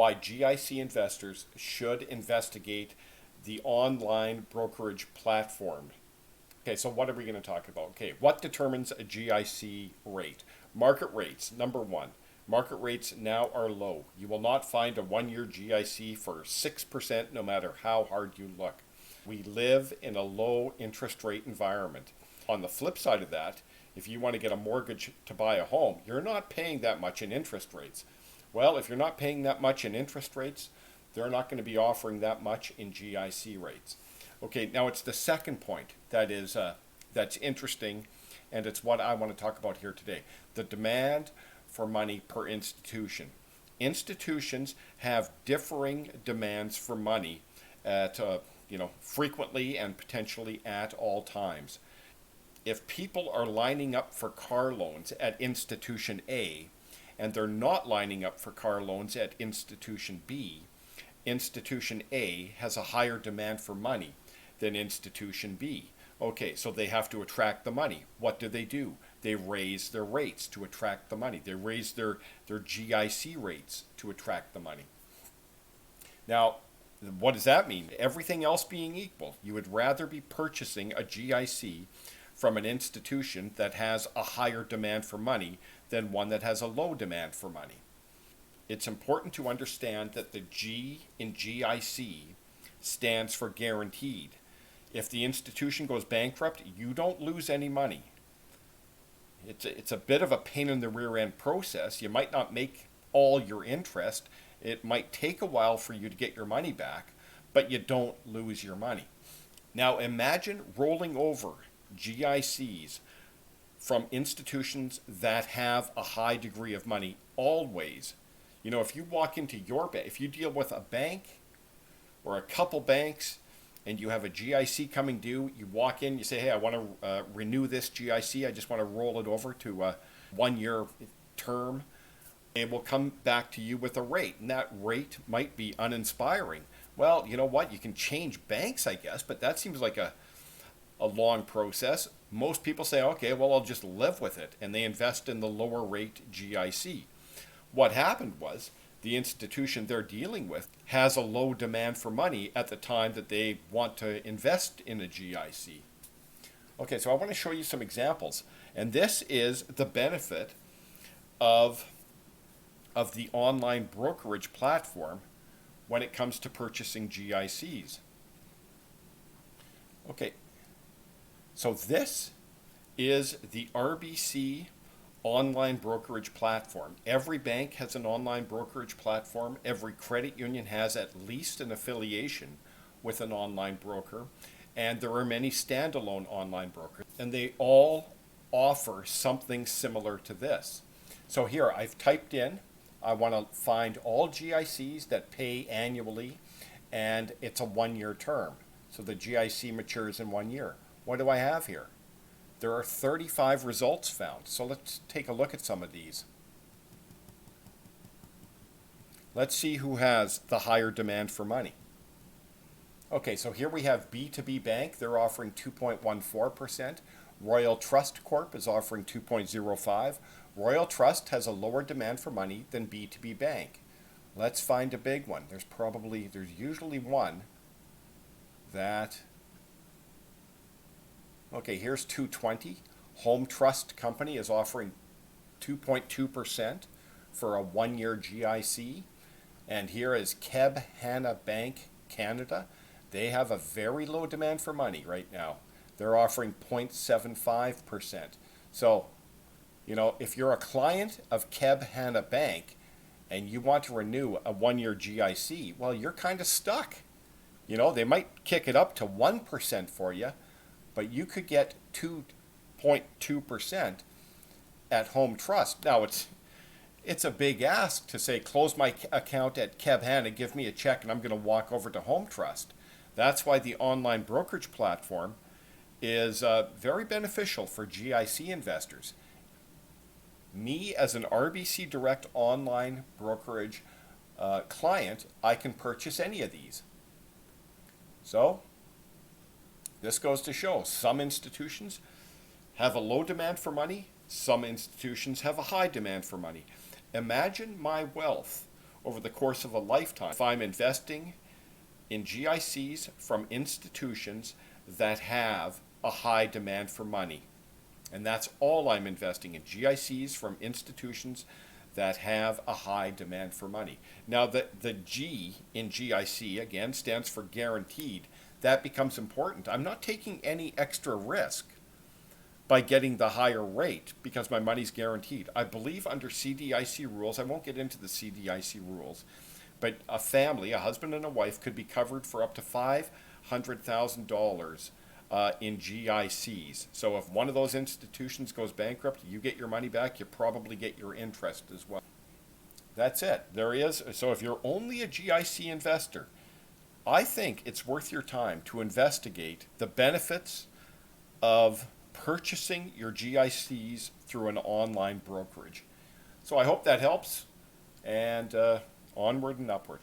why GIC investors should investigate the online brokerage platform. Okay, so what are we going to talk about? Okay, what determines a GIC rate? Market rates, number one. Market rates now are low. You will not find a one-year GIC for 6% no matter how hard you look. We live in a low interest rate environment. On the flip side of that, if you want to get a mortgage to buy a home, you're not paying that much in interest rates. Well, if you're not paying that much in interest rates, they're not going to be offering that much in GIC rates. Okay, now it's the second point that's interesting, and it's what I want to talk about here today. The demand for money per institution. Institutions have differing demands for money at frequently and potentially at all times. If people are lining up for car loans at institution A and they're not lining up for car loans at institution B, institution A has a higher demand for money than institution B. Okay, so they have to attract the money. What do? They raise their rates to attract the money. They raise their GIC rates to attract the money. Now, what does that mean? Everything else being equal, you would rather be purchasing a GIC from an institution that has a higher demand for money than one that has a low demand for money. It's important to understand that the G in GIC stands for guaranteed. If the institution goes bankrupt, you don't lose any money. It's a bit of a pain in the rear end process. You might not make all your interest. It might take a while for you to get your money back, but you don't lose your money. Now imagine rolling over GICs from institutions that have a high degree of money always. If you walk into your bank, if you deal with a bank or a couple banks and you have a GIC coming due, you walk in, you say, hey, I want to renew this GIC. I just want to roll it over to a 1-year term. It will come back to you with a rate, and that rate might be uninspiring. Well, you know what? You can change banks, I guess, but that seems like a long process. Most people say, okay, well, I'll just live with it, and they invest in the lower rate GIC. What happened was the institution they're dealing with has a low demand for money at the time that they want to invest in a GIC. Okay, so I want to show you some examples, and this is the benefit of the online brokerage platform when it comes to purchasing GICs. Okay, so this is the RBC online brokerage platform. Every bank has an online brokerage platform. Every credit union has at least an affiliation with an online broker. And there are many standalone online brokers. And they all offer something similar to this. So here I've typed in, I want to find all GICs that pay annually, and it's a 1-year term. So the GIC matures in 1 year. What do I have here? There are 35 results found. So let's take a look at some of these. Let's see who has the higher demand for money. Okay, so here we have B2B Bank. They're offering 2.14%. Royal Trust Corp is offering 2.05%. Royal Trust has a lower demand for money than B2B Bank. Let's find a big one. There's usually one that... Okay, here's 220. Home Trust Company is offering 2.2% for a 1-year GIC. And here is Keb Hanna Bank Canada. They have a very low demand for money right now. They're offering 0.75%. So, if you're a client of Keb Hanna Bank and you want to renew a 1-year GIC, well, you're kind of stuck. They might kick it up to 1% for you, but you could get 2.2% at Home Trust. Now, it's a big ask to say, close my account at Keb Hanna, give me a check, and I'm going to walk over to Home Trust. That's why the online brokerage platform is very beneficial for GIC investors. Me, as an RBC Direct online brokerage client, I can purchase any of these. So, this goes to show some institutions have a low demand for money, some institutions have a high demand for money. Imagine my wealth over the course of a lifetime if I'm investing in GICs from institutions that have a high demand for money. And that's all I'm investing in, GICs from institutions that have a high demand for money. Now, the G in GIC, again, stands for guaranteed. That becomes important. I'm not taking any extra risk by getting the higher rate because my money's guaranteed. I believe under CDIC rules, I won't get into the CDIC rules, but a family, a husband and a wife, could be covered for up to $500,000 in GICs. So if one of those institutions goes bankrupt, you get your money back, you probably get your interest as well. That's it. There is. So if you're only a GIC investor, I think it's worth your time to investigate the benefits of purchasing your GICs through an online brokerage. So I hope that helps, and onward and upward.